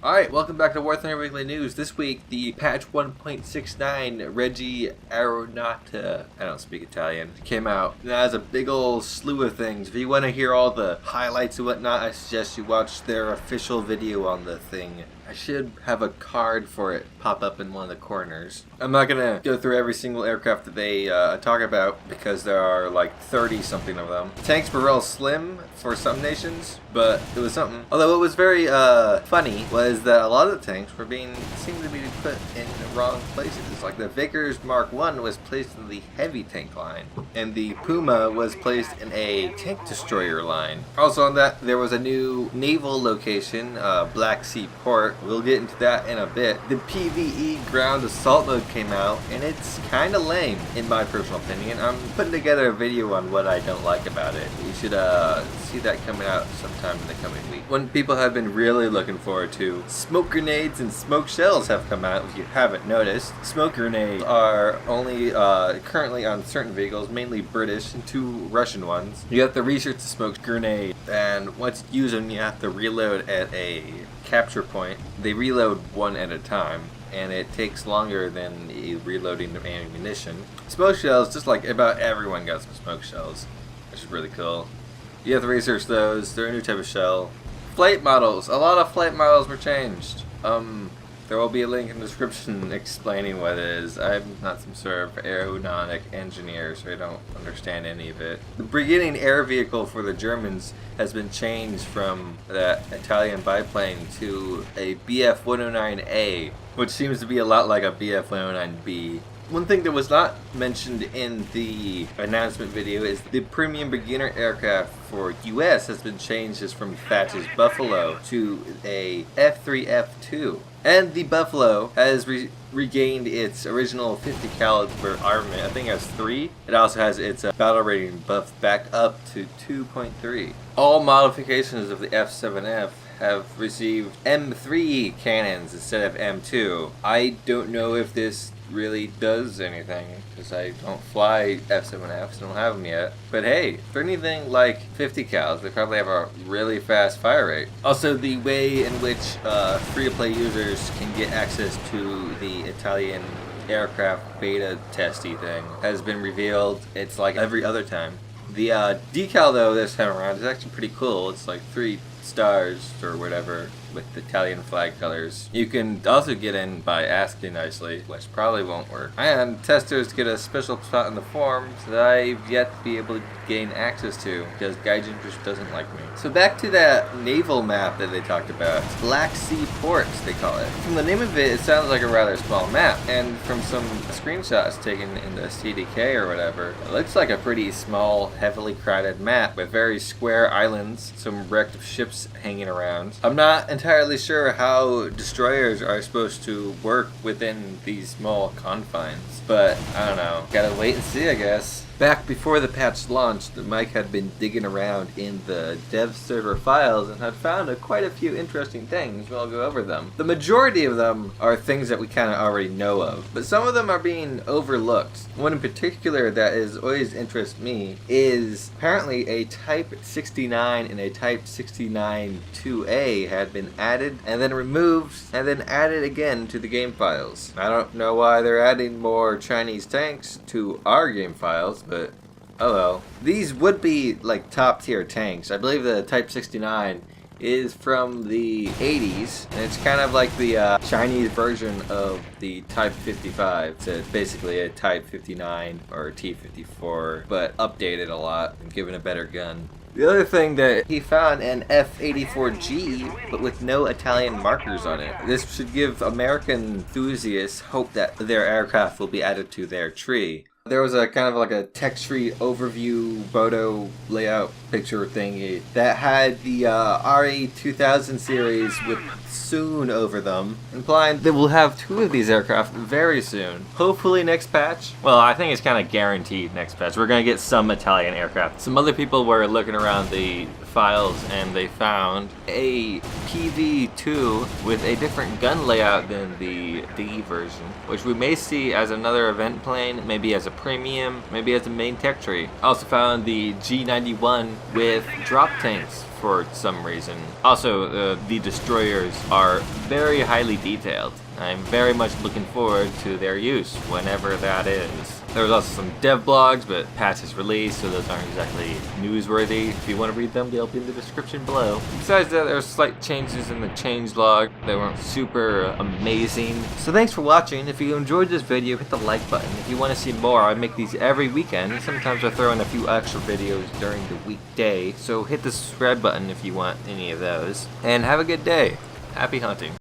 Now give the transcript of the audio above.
Alright, welcome back to War Thunder Weekly News. This week, the patch 1.69 Regia Aeronautica, I don't speak Italian, came out. And that has a big old slew of things. If you want to hear all the highlights and whatnot, I suggest you watch their official video on the thing. I should have a card for it pop up in one of the corners. I'm not going to go through every single aircraft that they talk about because there are like 30 something of them. Tanks were real slim for some nations, but it was something. Although what was very funny was that a lot of the tanks were seemed to be put in the wrong places. Like the Vickers Mark I was placed in the heavy tank line, and the Puma was placed in a tank destroyer line. Also on that, there was a new naval location, Black Sea Port. We'll get into that in a bit. The PvE ground assault mode came out, and it's kind of lame, in my personal opinion. I'm putting together a video on what I don't like about it. You should see that coming out sometime in the coming week. One people have been really looking forward to, smoke grenades and smoke shells have come out, if you haven't noticed. Smoke grenades are only currently on certain vehicles, mainly British and 2 Russian ones. You have to research the smoke grenade, and once you use them, you have to reload at a capture point. They reload one at a time, and it takes longer than reloading the ammunition. Smoke shells, just like about everyone got some smoke shells, which is really cool. You have to research those. They're a new type of shell. Flight models. A lot of flight models were changed. There will be a link in the description explaining what it is. I'm not some sort of aeronautic engineer, so I don't understand any of it. The beginning air vehicle for the Germans has been changed from that Italian biplane to a Bf-109A, which seems to be a lot like a Bf-109B. One thing that was not mentioned in the announcement video is the premium beginner aircraft for US has been changed from Fiat's Buffalo to a F3F2. And the Buffalo has regained its original 50 caliber armament. I think it has 3. It also has its battle rating buffed back up to 2.3. All modifications of the F7F have received M3 cannons instead of M2. I don't know if this really does anything because I don't fly F7Fs, don't have them yet. But hey, if they're anything like 50 cals, they probably have a really fast fire rate. Also, the way in which free-to-play users can get access to the Italian aircraft beta testy thing has been revealed. It's like every other time. The decal though this time around is actually pretty cool. It's like 3 stars or whatever with the Italian flag colors. You can also get in by asking nicely, which probably won't work. And testers get a special spot in the forums that I've yet to be able to gain access to because Gaijin just doesn't like me. So back to that naval map that they talked about. Black Sea Ports, they call it. From the name of it, it sounds like a rather small map. And from some screenshots taken in the CDK or whatever, it looks like a pretty small, heavily crowded map with very square islands, some wrecked ships hanging around. I'm not entirely sure how destroyers are supposed to work within these small confines, but I don't know. Gotta wait and see, I guess. Back before the patch launched, Mike had been digging around in the dev server files and had found quite a few interesting things. We'll go over them. The majority of them are things that we kind of already know of, but some of them are being overlooked. One in particular that has always interested me is apparently a Type 69 and a Type 69 2A had been added and then removed and then added again to the game files. I don't know why they're adding more Chinese tanks to our game files, but oh well. These would be like top tier tanks. I believe the Type 69 is from the 80s, and it's kind of like the Chinese version of the Type 55. It's basically a Type 59 or a T-54, but updated a lot and given a better gun. The other thing that he found an F-84G, but with no Italian markers on it. This should give American enthusiasts hope that their aircraft will be added to their tree. There was a kind of like a text-free overview photo layout picture thingy that had the E.R.A 2000 series with soon over them, implying that we'll have 2 of these aircraft very soon. Hopefully next patch. Well, I think it's kind of guaranteed next patch. We're going to get some Italian aircraft. Some other people were looking around the files and they found a PV2 with a different gun layout than the D version, which we may see as another event plane, maybe as a premium, maybe as a main tech tree. I also found the G.91 with drop tanks for some reason. Also, the destroyers are very highly detailed. I'm very much looking forward to their use, whenever that is. There was also some DevBlogs, but patches released, so those aren't exactly newsworthy. If you want to read them, they'll be in the description below. Besides that, there were slight changes in the changelog. They weren't super amazing. So thanks for watching. If you enjoyed this video, hit the like button. If you want to see more, I make these every weekend. Sometimes I throw in a few extra videos during the weekday, so hit the subscribe button if you want any of those. And have a good day. Happy hunting.